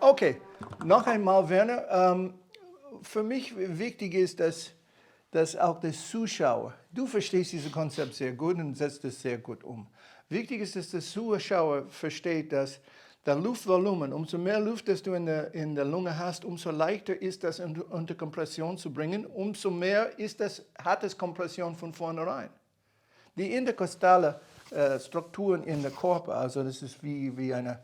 Okay, noch einmal, Werner. Für mich wichtig ist, dass auch der Zuschauer, du verstehst dieses Konzept sehr gut und setzt es sehr gut um. Wichtig ist, dass der Zuschauer versteht, dass der Luftvolumen, umso mehr Luft, das du in der Lunge hast, umso leichter ist das unter Kompression zu bringen, umso mehr hat es Kompression von vornherein. Die interkostale Strukturen in der Körper, also das ist wie eine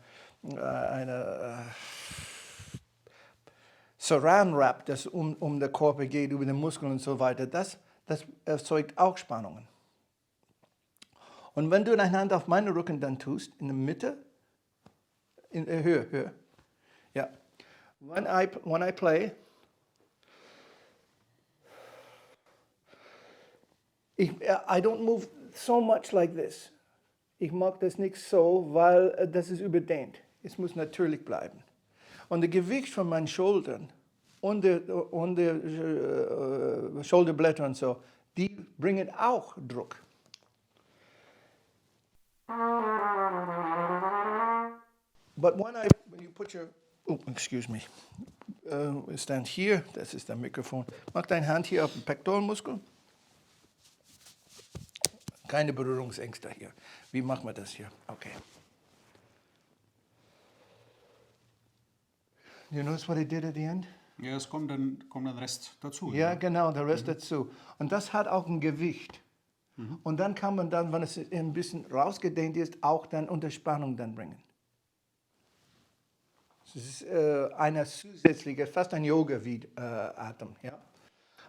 Saran Wrap, das um den Körper geht, über den Muskeln und so weiter, das erzeugt auch Spannungen. Und wenn du deine Hand auf meinen Rücken dann tust, in der Mitte, in der Höhe. Ja. When I play, I don't move so much like this. Ich mag das nicht so, weil das ist überdehnt. Es muss natürlich bleiben. Und das Gewicht von meinen Schultern und der Schulterblätter und so, die bringen auch Druck. But when you put your, stand here, das ist das Mikrofon. Mach deine Hand hier auf den Pektoralmuskel. Keine Berührungsängste hier. Wie machen wir das hier? Okay. You notice what I did at the end? Ja, es kommt dann Rest dazu. Ja, genau, der Rest dazu. Und das hat auch ein Gewicht. Und dann kann man dann, wenn es ein bisschen rausgedehnt ist, auch dann unter Spannung dann bringen. Das ist eine zusätzliche, fast ein Yoga-Atem. Ja?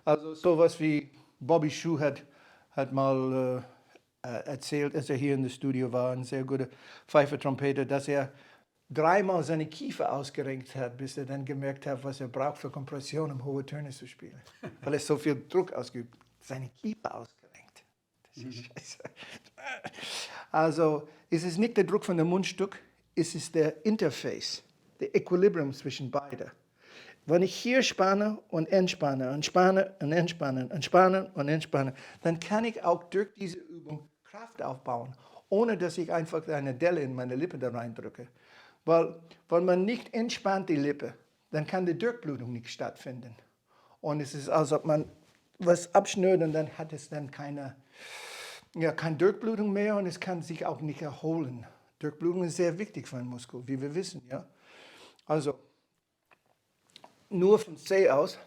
Also sowas wie Bobby Schuh hat mal erzählt, als er hier in das Studio war, ein sehr guter Pfeifer-Trompeter, dass er dreimal seine Kiefer ausgerenkt hat, bis er dann gemerkt hat, was er braucht für Kompression, um hohe Töne zu spielen. Weil er so viel Druck ausgeübt hat. Seine Kiefer ausgerenkt. Das ist scheiße. Also es ist nicht der Druck von dem Mundstück, es ist der Interface, der Equilibrium zwischen beiden. Wenn ich hier spanne und entspanne, entspanne und entspanne, entspanne und entspanne, dann kann ich auch durch diese Übung Kraft aufbauen, ohne dass ich einfach eine Delle in meine Lippe da reindrücke. Weil man nicht entspannt die Lippe, dann kann die Durchblutung nicht stattfinden. Und es ist, als ob man was abschnürt und dann hat es dann keine Durchblutung mehr und es kann sich auch nicht erholen. Durchblutung ist sehr wichtig für einen Muskel, wie wir wissen. Ja? Also, nur von C aus.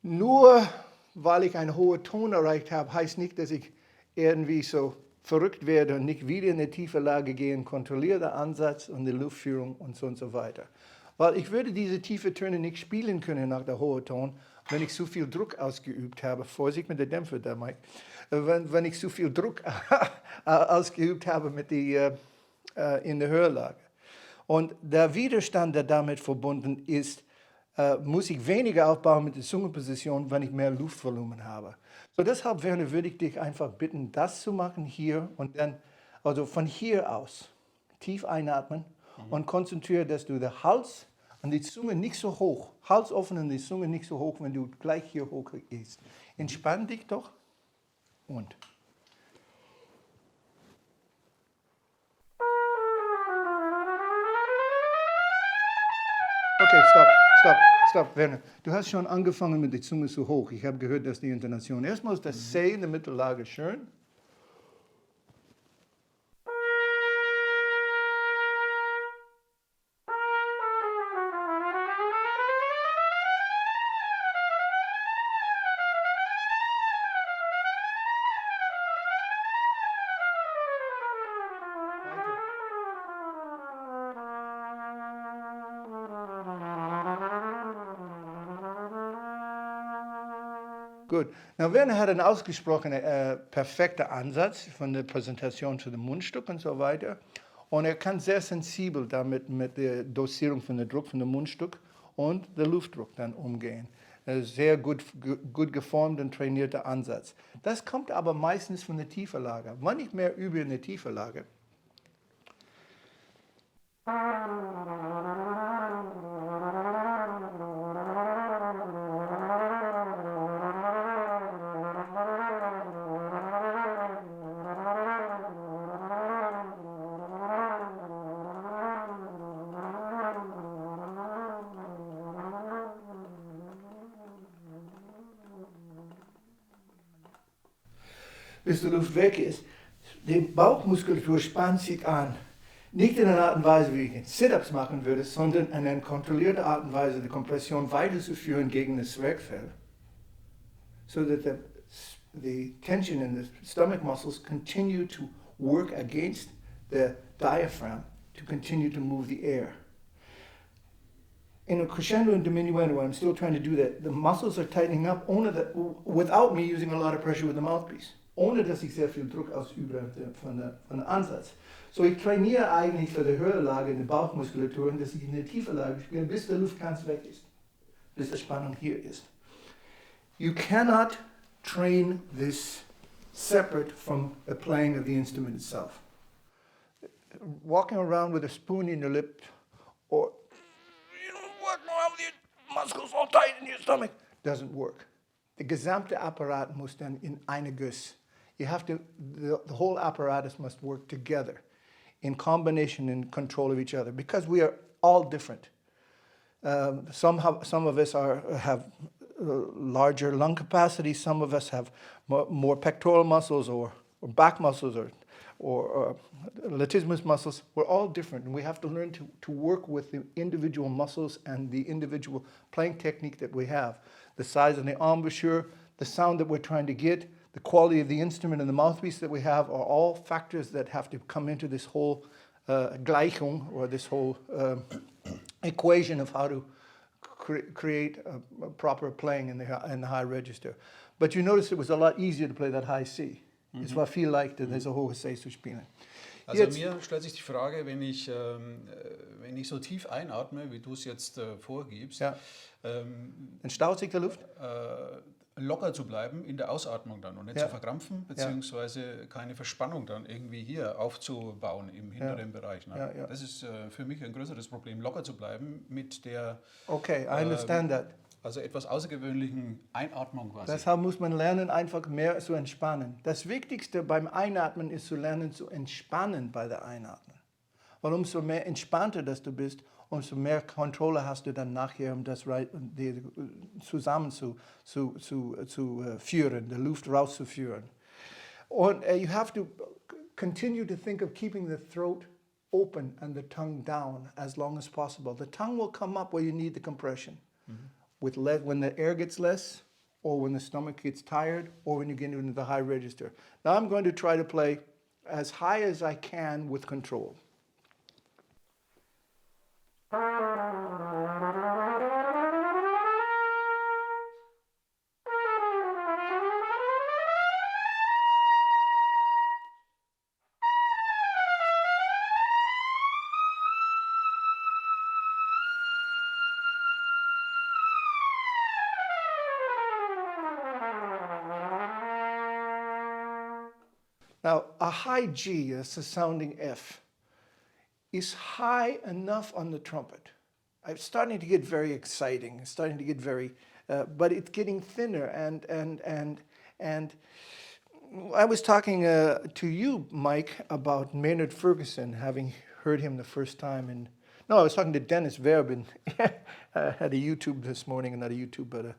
Nur weil ich einen hohen Ton erreicht habe, heißt nicht, dass ich irgendwie so verrückt werde und nicht wieder in eine tiefe Lage gehe, kontrolliere den Ansatz und die Luftführung und so weiter. Weil ich würde diese tiefen Töne nicht spielen können nach der hohen Ton, wenn ich zu viel Druck ausgeübt habe. Vorsicht mit der Dämpfer da, Mike. Wenn ich zu viel Druck ausgeübt habe in der Hörlage. Und der Widerstand, der damit verbunden ist, muss ich weniger aufbauen mit der Zungenposition, wenn ich mehr Luftvolumen habe. So deshalb, Werner, würde ich dich einfach bitten, das zu machen hier und dann, also von hier aus, tief einatmen und konzentriere, dass du den Hals und die Zunge nicht so hoch, Hals offen und die Zunge nicht so hoch, wenn du gleich hier hoch gehst. Entspann dich doch und. Okay, stopp, Werner. Du hast schon angefangen mit der Zunge zu hoch. Ich habe gehört, dass die Intonation. Erstmal ist das C in der Mittellage schön. Gut. Na, Werner hat einen ausgesprochenen perfekten Ansatz von der Präsentation zu dem Mundstück und so weiter. Und er kann sehr sensibel damit mit der Dosierung von dem Druck von dem Mundstück und der Luftdruck dann umgehen. Sehr gut geformt und trainierter Ansatz. Das kommt aber meistens von der Tieferlage. Wann ich mehr übe in der Tieferlage, bis die Luft weg ist. Die Bauchmuskulatur spannt sich an. Nicht in einer Art und Weise, wie ich Sit-Ups machen würde, sondern in einer kontrollierten Art und Weise, die Kompression weiterzuführen gegen das Zwerchfell. So that the tension in the stomach muscles continue to work against the diaphragm to continue to move the air. In a crescendo and diminuendo, I'm still trying to do that. The muscles are tightening up without me using a lot of pressure with the mouthpiece. Ohne dass ich sehr viel Druck ausübe von der Ansatz. So ich trainiere eigentlich für die höhere Lage in der Bauchmuskulatur und dass ich in der tiefen Lage spiele, bis der Luft ganz weg ist. Bis die Spannung hier ist. You cannot train this separate from the playing of the instrument itself. Walking around with a spoon in your lip or working around with your muscles all tight in your stomach doesn't work. The gesamte Apparat muss dann in eine Guss. You have to, the whole apparatus must work together in combination and control of each other because we are all different. Some of us have larger lung capacity, some of us have more pectoral muscles or back muscles or latissimus muscles. We're all different and we have to learn to work with the individual muscles and the individual playing technique that we have. The size of the embouchure, the sound that we're trying to get, the quality of the instrument and the mouthpiece that we have are all factors that have to come into this whole Gleichung or this whole equation of how to create a proper playing in the high register. But you notice it was a lot easier to play that high C. Es war viel leichter, diese hohe C zu spielen. Also mir stellt sich die Frage, wenn ich so tief einatme, wie du es jetzt vorgibst, ja. Dann staut sich die Luft? Locker zu bleiben in der Ausatmung dann und nicht zu verkrampfen, beziehungsweise keine Verspannung dann irgendwie hier aufzubauen im hinteren Bereich. Ne? Ja. Das ist für mich ein größeres Problem, locker zu bleiben mit der I understand that. Also etwas außergewöhnlichen Einatmung quasi. Deshalb muss man lernen, einfach mehr zu entspannen. Das Wichtigste beim Einatmen ist zu lernen, zu entspannen bei der Einatmen. Weil umso mehr entspannter dass du bist, umso mehr Kontrolle hast du dann nachher, um das zusammen zu führen, die Luft rauszuführen. Und you have to continue to think of keeping the throat open and the tongue down as long as possible. The tongue will come up where you need the compression. When the air gets less, or when the stomach gets tired, or when you get into the high register. Now I'm going to try to play as high as I can with control. Now, a high G, that's a sounding F, is high enough on the trumpet. It's starting to get very exciting. It's starting to get but it's getting thinner. And I was talking to you, Mike, about Maynard Ferguson, having heard him the first time. I was talking to Dennis Verbin. I had a YouTube this morning, not a YouTube, but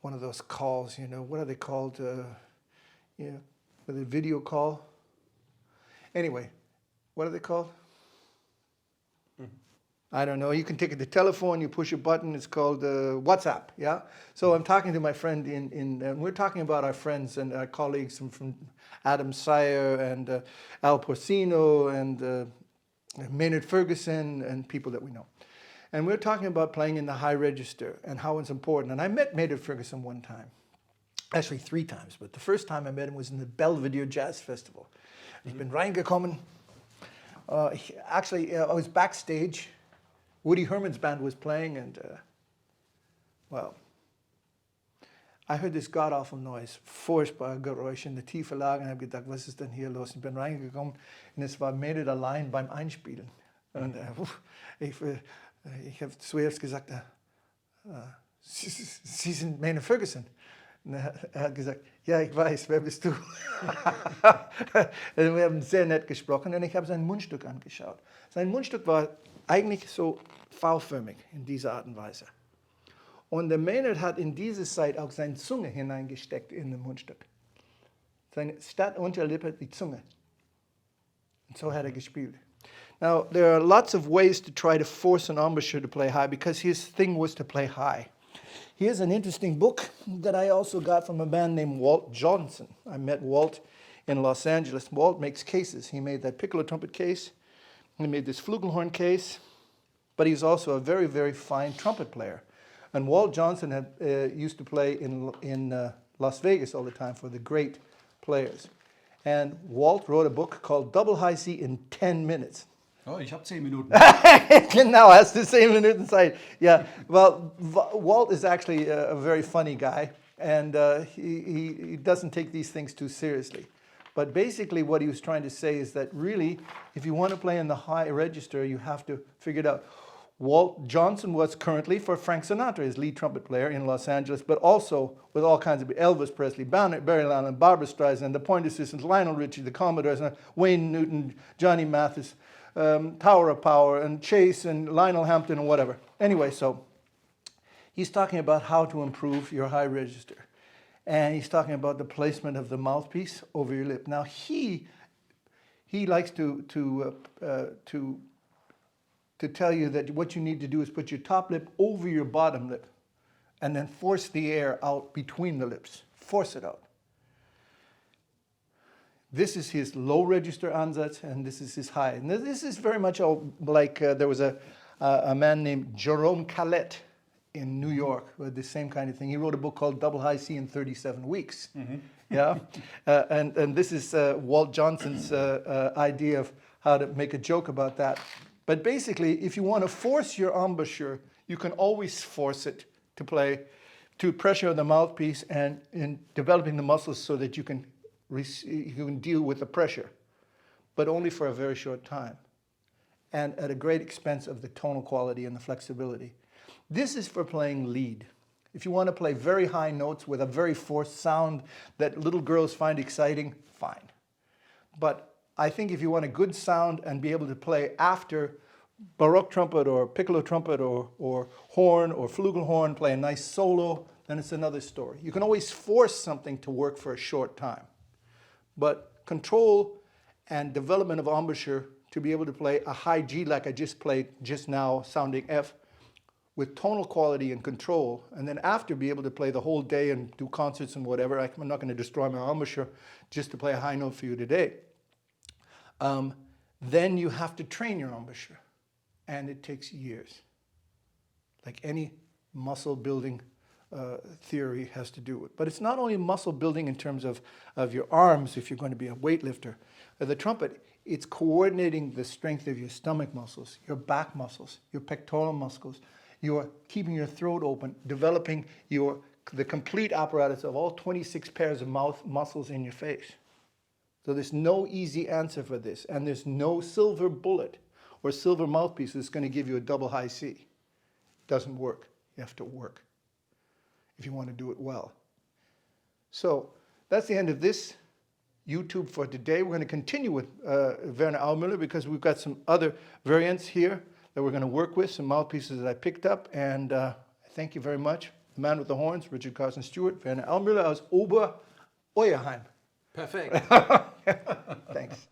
one of those calls, what are they called? With a video call. Anyway, what are they called? I don't know. You can take the telephone, you push a button. It's called WhatsApp. Yeah. So I'm talking to my friend and we're talking about our friends and our colleagues from Adam Sayer and Al Porcino and Maynard Ferguson and people that we know. And we're talking about playing in the high register and how it's important. And I met Maynard Ferguson one time. Actually 3 times, but the first time I met him was in the Belvedere Jazz Festival. Ich bin reingekommen. I was backstage. Woody Herman's band was playing, and Well, I heard this god-awful noise, furchtbar Geräusch in der tiefen Lage, und habe gedacht, was ist denn hier los? Ich bin reingekommen und es war Meredith allein beim Einspielen. Und ich habe zuerst gesagt, Sie sind Maynard Ferguson. Und er hat gesagt, ja, ich weiß, wer bist du? Wir haben sehr nett gesprochen und ich habe sein Mundstück angeschaut. Sein Mundstück war eigentlich so V-förmig in dieser Art und Weise. Und der Maynard hat in dieser Zeit auch seine Zunge hineingesteckt in den Mundstück. Seine statt Unterlippe die Zunge. Und so hat er gespielt. Now, there are lots of ways to try to force an embouchure to play high because his thing was to play high. Here's an interesting book that I also got from a man named Walt Johnson. I met Walt in Los Angeles. Walt makes cases. He made that piccolo trumpet case. He made this flugelhorn case. But he's also a very, very fine trumpet player. And Walt Johnson had, used to play in Las Vegas all the time for the great players. And Walt wrote a book called Double High C in 10 minutes. Oh, ich habe 10 Minuten. Genau, hast du 10 Minuten Zeit. Yeah, well, Walt is actually a very funny guy, and he doesn't take these things too seriously. But basically what he was trying to say is that really, if you want to play in the high register, you have to figure it out. Walt Johnson was currently for Frank Sinatra, his lead trumpet player in Los Angeles, but also with all kinds of Elvis Presley, Barry Lyndon, Barbra Streisand, the Pointer Sisters, Lionel Richie, the Commodores, Wayne Newton, Johnny Mathis, Tower of Power, and Chase, and Lionel Hampton, and whatever. Anyway, so he's talking about how to improve your high register. And he's talking about the placement of the mouthpiece over your lip. Now, he likes to tell you that what you need to do is put your top lip over your bottom lip and then force the air out between the lips. Force it out. This is his low register Ansatz, and this is his high. And this is very much like there was a man named Jerome Calette in New York who had the same kind of thing. He wrote a book called Double High C in 37 weeks. Mm-hmm. Yeah, and this is Walt Johnson's idea of how to make a joke about that. But basically, if you want to force your embouchure, you can always force it to play, to pressure the mouthpiece and in developing the muscles so that you can deal with the pressure, but only for a very short time and at a great expense of the tonal quality and the flexibility. This is for playing lead. If you want to play very high notes with a very forced sound that little girls find exciting, fine. But I think if you want a good sound and be able to play after Baroque trumpet or piccolo trumpet or horn or flugelhorn, play a nice solo, then it's another story. You can always force something to work for a short time. But control and development of embouchure to be able to play a high G like I just played just now, sounding F, with tonal quality and control, and then after be able to play the whole day and do concerts and whatever. I'm not going to destroy my embouchure just to play a high note for you today. Then you have to train your embouchure, and it takes years. Like any muscle building theory has to do it. But it's not only muscle building in terms of your arms if you're going to be a weightlifter. The trumpet, it's coordinating the strength of your stomach muscles, your back muscles, your pectoral muscles. You're keeping your throat open, developing the complete apparatus of all 26 pairs of mouth muscles in your face. So there's no easy answer for this, and there's no silver bullet or silver mouthpiece that's going to give you a double high C. It doesn't work. You have to work if you want to do it well. So that's the end of this YouTube for today. We're going to continue with Werner Aumüller because we've got some other variants here that we're going to work with, some mouthpieces that I picked up. And thank you very much. The man with the horns, Richard Carson Steuart, Werner Aumüller aus Ober-Euerheim. Perfekt. Thanks.